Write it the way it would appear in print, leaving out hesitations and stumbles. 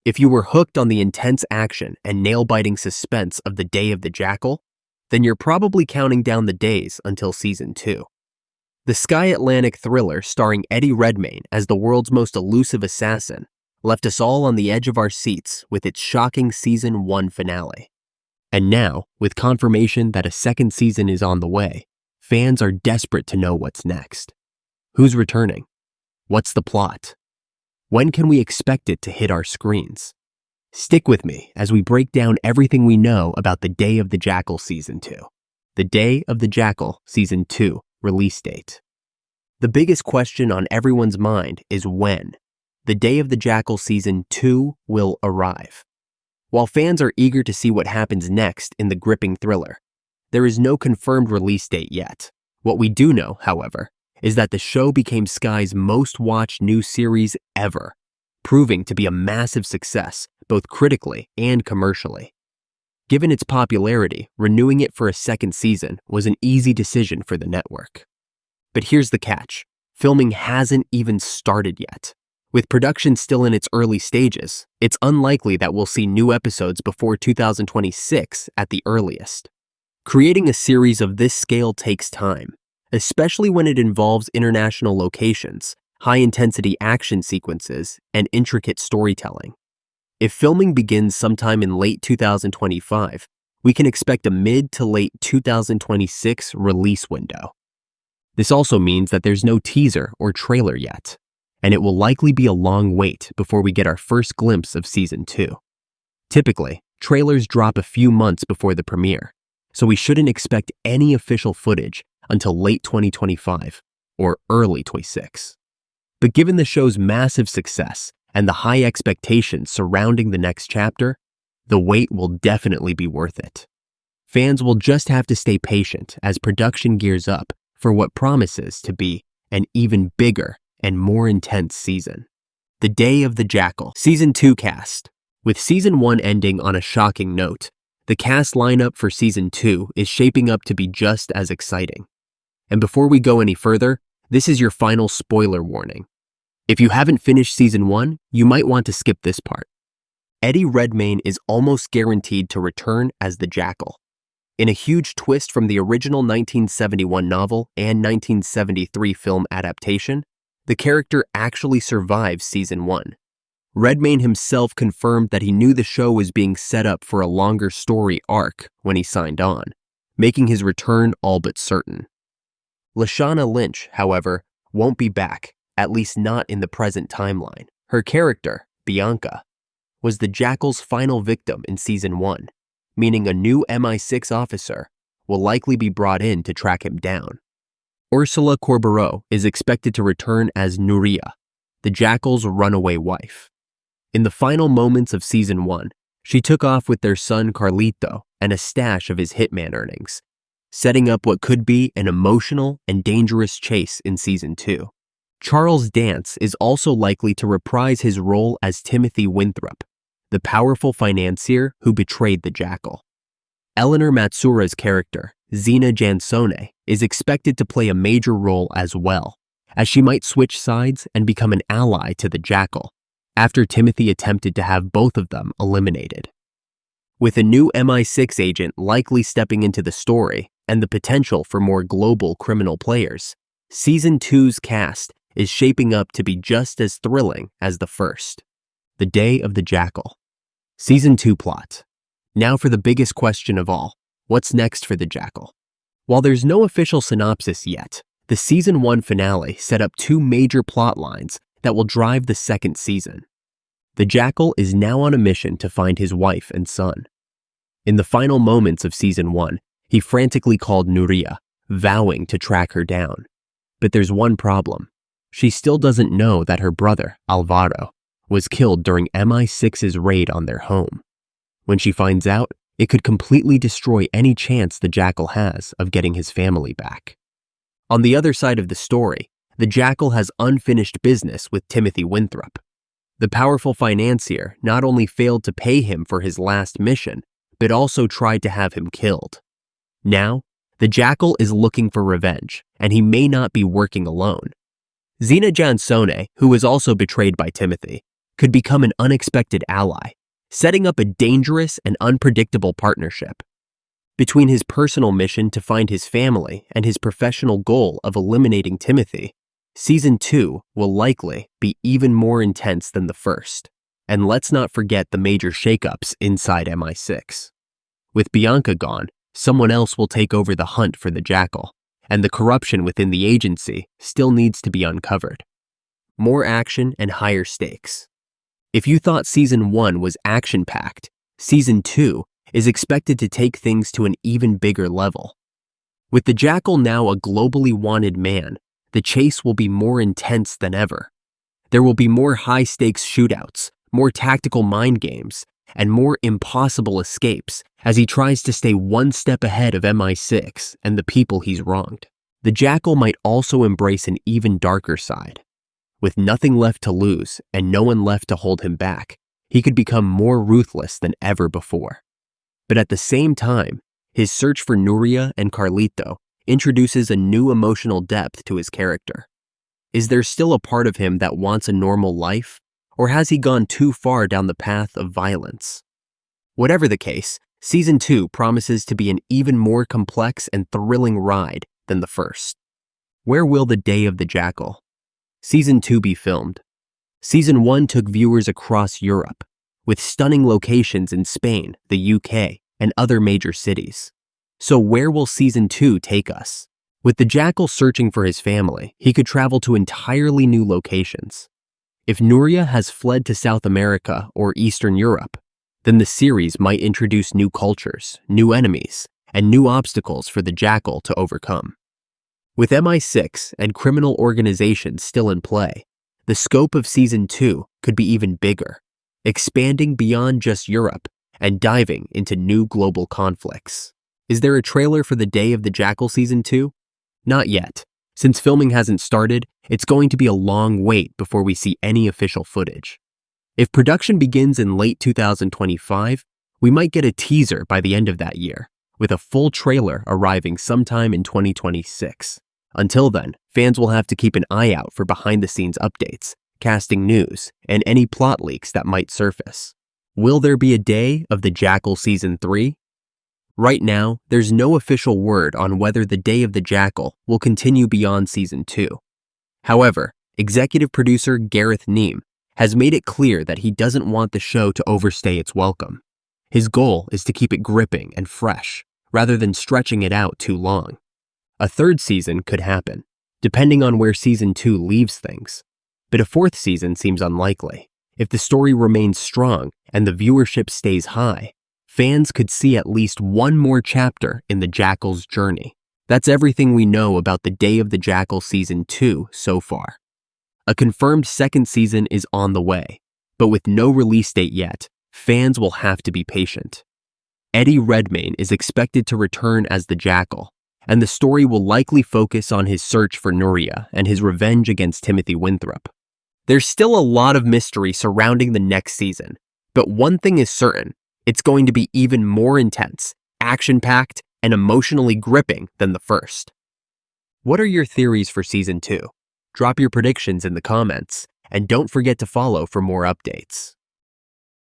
If you were hooked on the intense action and nail-biting suspense of the Day of the Jackal, then you're probably counting down the days until Season 2. The Sky Atlantic thriller starring Eddie Redmayne as the world's most elusive assassin left us all on the edge of our seats with its shocking Season 1 finale. And now, with confirmation that a second season is on the way, fans are desperate to know what's next. Who's returning? What's the plot? When can we expect it to hit our screens? Stick with me as we break down everything we know about the Day of the Jackal Season 2. The Day of the Jackal Season 2 release date. The biggest question on everyone's mind is when the Day of the Jackal Season 2 will arrive. While fans are eager to see what happens next in the gripping thriller, there is no confirmed release date yet. What we do know, however, is that the show became Sky's most watched new series ever, proving to be a massive success both critically and commercially. Given its popularity, renewing it for a second season was an easy decision for the network. But here's the catch. Filming hasn't even started yet. With production still in its early stages, it's unlikely that we'll see new episodes before 2026 at the earliest. Creating a series of this scale takes time, especially when it involves international locations, high-intensity action sequences, and intricate storytelling. If filming begins sometime in late 2025, we can expect a mid to late 2026 release window. This also means that there's no teaser or trailer yet, and it will likely be a long wait before we get our first glimpse of Season 2. Typically, trailers drop a few months before the premiere, so we shouldn't expect any official footage until late 2025 or early 2026. But given the show's massive success and the high expectations surrounding the next chapter, the wait will definitely be worth it. Fans will just have to stay patient as production gears up for what promises to be an even bigger and more intense season. The Day of the Jackal Season 2 cast. With Season 1 ending on a shocking note, the cast lineup for Season 2 is shaping up to be just as exciting. And before we go any further, this is your final spoiler warning. If you haven't finished Season 1, you might want to skip this part. Eddie Redmayne is almost guaranteed to return as the Jackal. In a huge twist from the original 1971 novel and 1973 film adaptation, the character actually survives Season 1. Redmayne himself confirmed that he knew the show was being set up for a longer story arc when he signed on, making his return all but certain. Lashana Lynch, however, won't be back, at least not in the present timeline. Her character, Bianca, was the Jackal's final victim in Season 1, meaning a new MI6 officer will likely be brought in to track him down. Ursula Corberó is expected to return as Nuria, the Jackal's runaway wife. In the final moments of Season 1, she took off with their son Carlito and a stash of his hitman earnings, setting up what could be an emotional and dangerous chase in Season 2. Charles Dance is also likely to reprise his role as Timothy Winthrop, the powerful financier who betrayed the Jackal. Eleanor Matsura's character, Zina Jansone, is expected to play a major role as well, as she might switch sides and become an ally to the Jackal, after Timothy attempted to have both of them eliminated. With a new MI6 agent likely stepping into the story and the potential for more global criminal players, Season 2's cast is shaping up to be just as thrilling as the first. The Day of the Jackal. Season 2 plot. Now for the biggest question of all, what's next for the Jackal? While there's no official synopsis yet, the Season 1 finale set up two major plot lines that will drive the second season. The Jackal is now on a mission to find his wife and son. In the final moments of Season 1, he frantically called Nuria, vowing to track her down. But there's one problem. She still doesn't know that her brother, Alvaro, was killed during MI6's raid on their home. When she finds out, it could completely destroy any chance the Jackal has of getting his family back. On the other side of the story, the Jackal has unfinished business with Timothy Winthrop. The powerful financier not only failed to pay him for his last mission, but also tried to have him killed. Now, the Jackal is looking for revenge, and he may not be working alone. Zina Jansone, who was also betrayed by Timothy, could become an unexpected ally, setting up a dangerous and unpredictable partnership. Between his personal mission to find his family and his professional goal of eliminating Timothy, Season 2 will likely be even more intense than the first. And let's not forget the major shakeups inside MI6. With Bianca gone, someone else will take over the hunt for the Jackal, and the corruption within the agency still needs to be uncovered. More action and higher stakes. If you thought Season 1 was action-packed, Season 2 is expected to take things to an even bigger level. With the Jackal now a globally wanted man, the chase will be more intense than ever. There will be more high-stakes shootouts, more tactical mind games, and more impossible escapes as he tries to stay one step ahead of MI6 and the people he's wronged. The Jackal might also embrace an even darker side. With nothing left to lose and no one left to hold him back, he could become more ruthless than ever before. But at the same time, his search for Nuria and Carlito introduces a new emotional depth to his character. Is there still a part of him that wants a normal life? Or has he gone too far down the path of violence? Whatever the case, Season 2 promises to be an even more complex and thrilling ride than the first. Where will the Day of the Jackal? Season 2 be filmed? Season 1 took viewers across Europe, with stunning locations in Spain, the UK, and other major cities. So where will Season 2 take us? With the Jackal searching for his family, he could travel to entirely new locations. If Nuria has fled to South America or Eastern Europe, then the series might introduce new cultures, new enemies, and new obstacles for the Jackal to overcome. With MI6 and criminal organizations still in play, the scope of Season 2 could be even bigger, expanding beyond just Europe and diving into new global conflicts. Is there a trailer for the Day of the Jackal Season 2? Not yet. Since filming hasn't started, it's going to be a long wait before we see any official footage. If production begins in late 2025, we might get a teaser by the end of that year, with a full trailer arriving sometime in 2026. Until then, fans will have to keep an eye out for behind-the-scenes updates, casting news, and any plot leaks that might surface. Will there be a Day of the Jackal Season 3? Right now, there's no official word on whether the Day of the Jackal will continue beyond Season 2. However, executive producer Gareth Neame has made it clear that he doesn't want the show to overstay its welcome. His goal is to keep it gripping and fresh, rather than stretching it out too long. A third season could happen, depending on where Season 2 leaves things. But a fourth season seems unlikely. If the story remains strong and the viewership stays high, fans could see at least one more chapter in the Jackal's journey. That's everything we know about the Day of the Jackal Season 2 so far. A confirmed second season is on the way, but with no release date yet, fans will have to be patient. Eddie Redmayne is expected to return as the Jackal, and the story will likely focus on his search for Nuria and his revenge against Timothy Winthrop. There's still a lot of mystery surrounding the next season, but one thing is certain: it's going to be even more intense, action-packed, and emotionally gripping than the first. What are your theories for Season 2? Drop your predictions in the comments, and don't forget to follow for more updates.